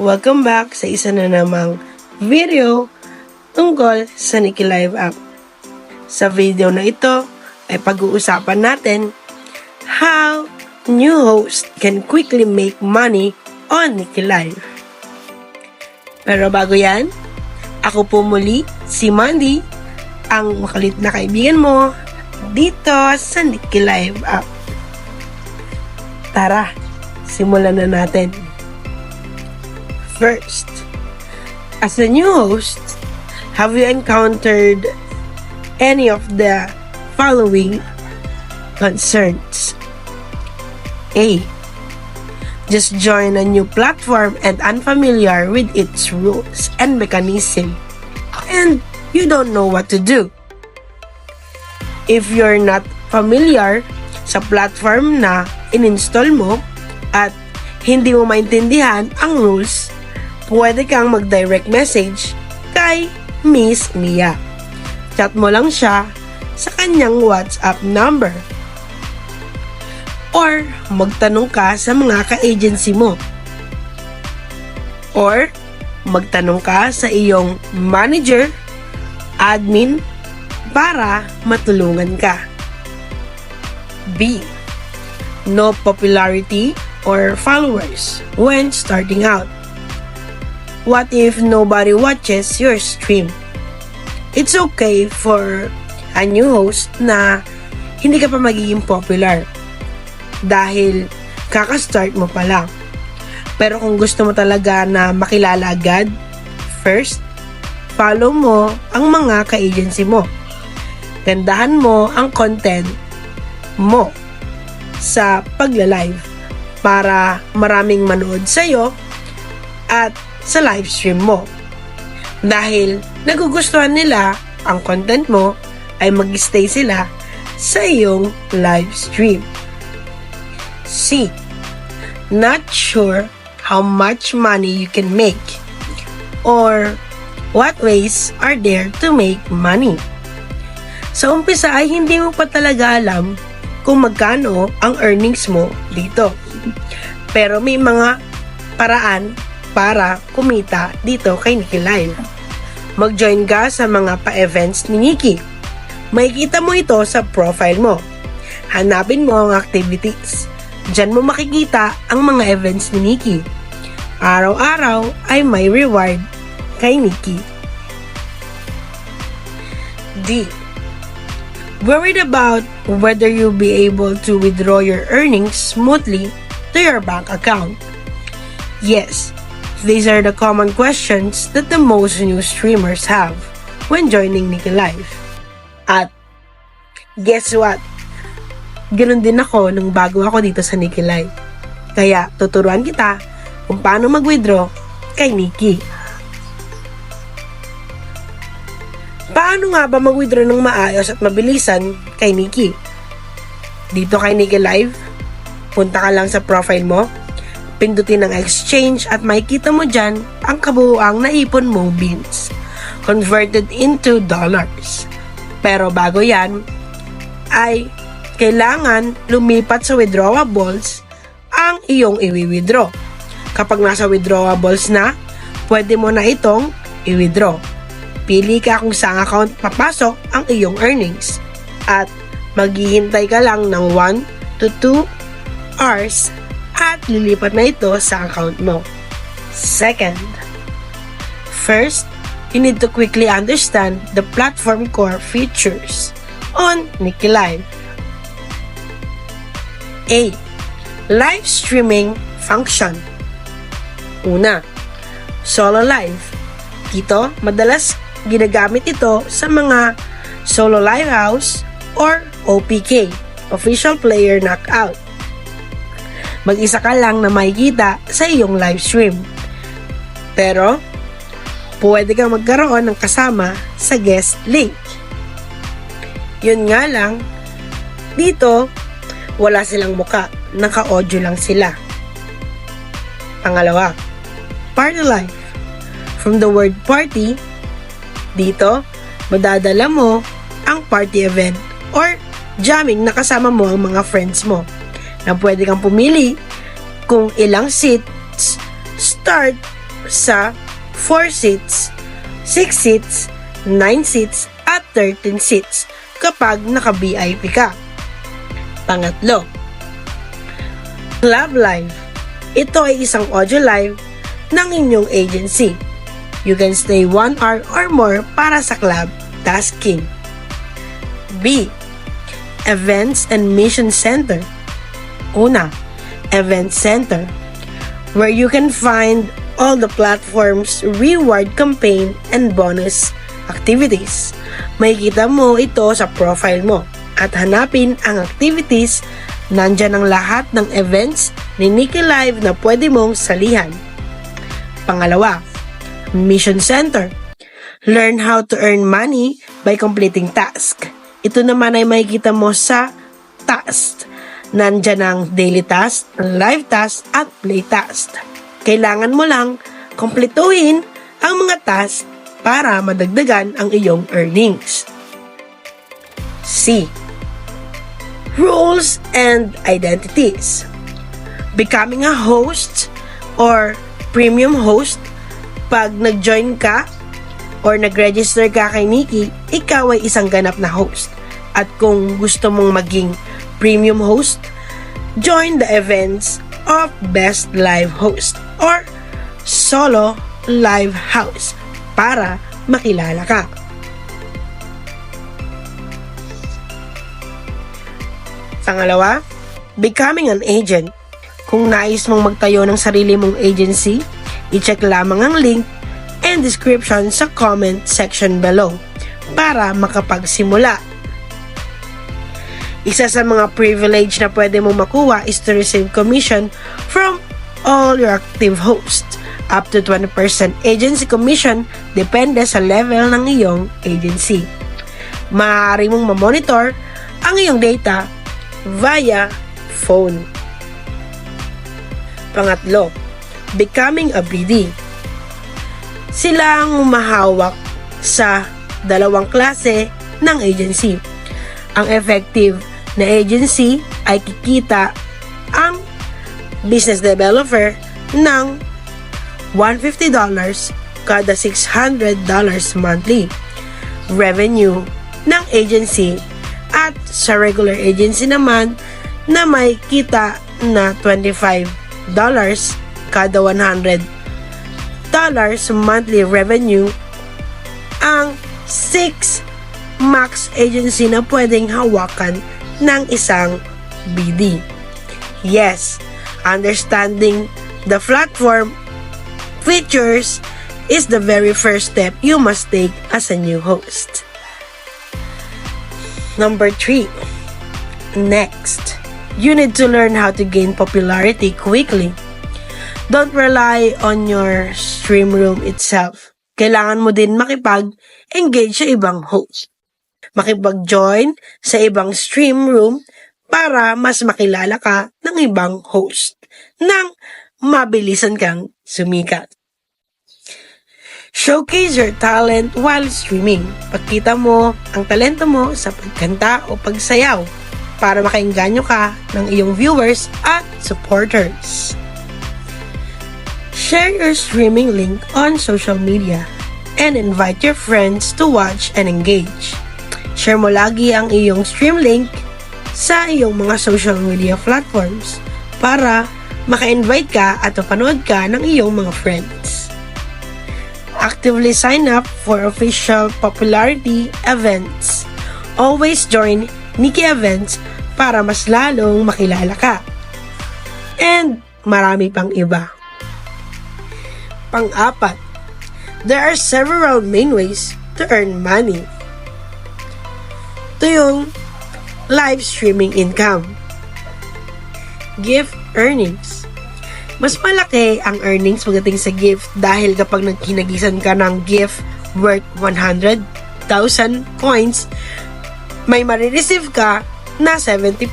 welcome back sa isa na namang video tungkol sa Nikki Live app. Sa video na ito ay pag-uusapan natin how new host can quickly make money on Nikki Live. Pero bago yan, ako po muli si Mandy, ang makalit na kaibigan mo dito sa Nikki Live app. Tara, simulan na natin. First, as a new host, have you encountered any of the following concerns? A. Just join a new platform and unfamiliar with its rules and mechanism, and you don't know what to do. If you're not familiar sa platform na in-install mo at hindi mo maintindihan ang rules, pwede kang mag-direct message kay Miss Mia. Chat mo lang siya sa kanyang WhatsApp number. Or magtanong ka sa mga ka-agency mo. Or magtanong ka sa iyong manager, admin, para matulungan ka. B. No popularity or followers when starting out. What if nobody watches your stream? It's okay for a new host na hindi ka pa magiging popular dahil kaka-start mo pa lang. Pero kung gusto mo talaga na makilala agad, first, follow mo ang mga ka-agency mo. Gandahan mo ang content mo sa pagla-live para maraming manood sa'yo at sa live stream mo. Dahil nagugustuhan nila ang content mo, ay mag-stay sila sa iyong live stream. C. Not sure how much money you can make or what ways are there to make money. Sa umpisa ay hindi mo pa talaga alam kung magkano ang earnings mo dito. Pero may mga paraan para kumita dito kay Nikki Live. Mag-join ka sa mga pa-events ni Nikki. Makikita mo ito sa profile mo. Hanapin mo ang activities. Diyan mo makikita ang mga events ni Nikki. Araw-araw ay may reward kay Nikki. D. Worried about whether you'll be able to withdraw your earnings smoothly to your bank account? Yes, these are the common questions that the most new streamers have when joining Nikki Live. At guess what? Ganun din ako nung bago ako dito sa Nikki Live. Kaya tuturuan kita kung paano mag-withdraw kay Nikki. Paano nga ba mag-withdraw ng maayos at mabilisan kay Nikki? Dito kay Nikki Live, punta ka lang sa profile mo, pindutin ang exchange at makikita mo dyan ang kabuuang naipon mong beans converted into dollars. Pero bago yan, ay kailangan lumipat sa withdrawables ang iyong i-withdraw. Kapag nasa withdrawables na, pwede mo na itong i-withdraw. Pili ka kung saan account papasok ang iyong earnings at maghihintay ka lang ng 1 to 2 hours at lilipat na ito sa account mo. Second, first, you need to quickly understand the platform core features on Nikki Live. A. Live streaming function. Una, solo live. Dito, madalas ginagamit ito sa mga solo live house or OPK, Official Player Knockout. Mag-isa ka lang na makikita sa iyong live stream. Pero, pwede kang magkaroon ng kasama sa guest link. Yun nga lang, dito, wala silang muka, naka-audio lang sila. Pangalawa, party live. From the word party, dito, madadala mo ang party event or jamming na kasama mo ang mga friends mo na pwede kang pumili kung ilang seats start sa 4 seats, 6 seats, 9 seats, at 13 seats kapag naka-VIP ka. Pangatlo, Club Live. Ito ay isang audio live ng inyong agency. You can stay 1 hour or more para sa club tasking. B. Events and Mission Center. Una, Event Center, where you can find all the platforms, reward campaign, and bonus activities. Makikita mo ito sa profile mo at hanapin ang activities. Nandyan ang lahat ng events ni Nikki Live na pwede mong salihan. Pangalawa, Mission Center. Learn how to earn money by completing task. Ito naman ay makikita mo sa task. Nandyan ang daily task, live task, at play task. Kailangan mo lang kumpletuhin ang mga task para madagdagan ang iyong earnings. C. Roles and identities. Becoming a host or premium host. Pag nag-join ka or nag-register ka kay Nikki, ikaw ay isang ganap na host. At kung gusto mong maging premium host, join the events of Best Live Host or Solo Live House para makilala ka. Pangalawa, becoming an agent. Kung nais mong magtayo ng sarili mong agency, i-check lamang ang link and description sa comment section below para makapagsimula. Isa sa mga privilege na pwede mong makuha is to receive commission from all your active hosts. Up to 20% agency commission depende sa level ng iyong agency. Maaari mong mamonitor ang iyong data via phone. Pangatlo, becoming a BD. Sila ang humahawak sa dalawang klase ng agency. Ang effective na agency ay kikita ang business developer ng $150 kada $600 monthly revenue ng agency, at sa regular agency naman na may kita na $25 kada $100 monthly revenue ang 6 max agency na pwedeng hawakan ng isang BD. Yes, understanding the platform features is the very first step you must take as a new host. Number 3. Next, you need to learn how to gain popularity quickly. Don't rely on your stream room itself. Kailangan mo din makipag-engage sa ibang host. Makipag-join sa ibang stream room para mas makilala ka ng ibang host nang mabilisan kang sumikat. Showcase your talent while streaming. Pagkita mo ang talento mo sa pagkanta o pagsayaw para makaengganyo ka ng iyong viewers at supporters. Share your streaming link on social media and invite your friends to watch and engage. Share mo lagi ang iyong stream link sa iyong mga social media platforms para maka-invite ka at mapanood ka ng iyong mga friends. Actively sign up for official popularity events. Always join Nikki Events para mas lalong makilala ka. And marami pang iba. Pang-apat, there are several main ways to earn money. Ito yung live streaming income. Gift earnings. Mas malaki ang earnings pagdating sa gift dahil kapag nagkinagisan ka ng gift worth 100,000 coins, may marireceive ka na 70%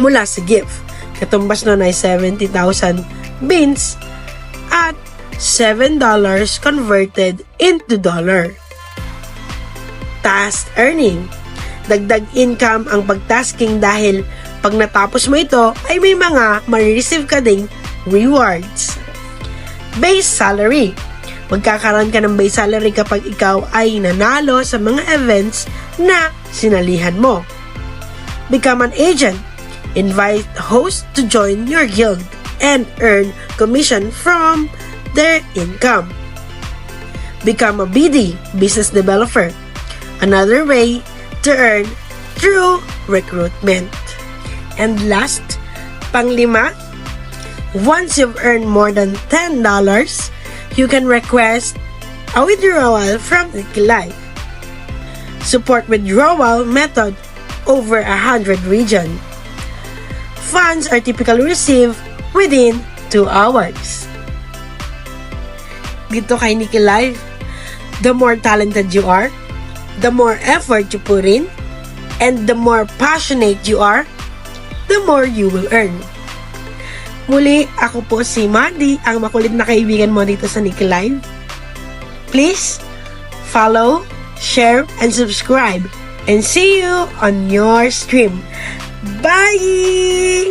mula sa gift. Katumbas nun ay 70,000 beans at $7 converted into dollar. Task earning. Dagdag income ang pag-tasking dahil pag natapos mo ito ay may mga marireceive ka ding rewards. Base salary. Magkakaroon ka ng base salary kapag ikaw ay nanalo sa mga events na sinalihan mo. Become an agent. Invite hosts to join your guild and earn commission from their income. Become a BD, business developer. Another way to earn through recruitment. And last, panglima, once you've earned more than $10, you can request a withdrawal from Life. Support withdrawal method over 100 region. Funds are typically received within 2 hours. Dito kay Nikki Live, the more talented you are, the more effort you put in, and the more passionate you are, the more you will earn. Muli, ako po si Mandy, ang makulit na kaibigan mo dito sa Nikki Live. Please, follow, share, and subscribe. And see you on your stream. Bye!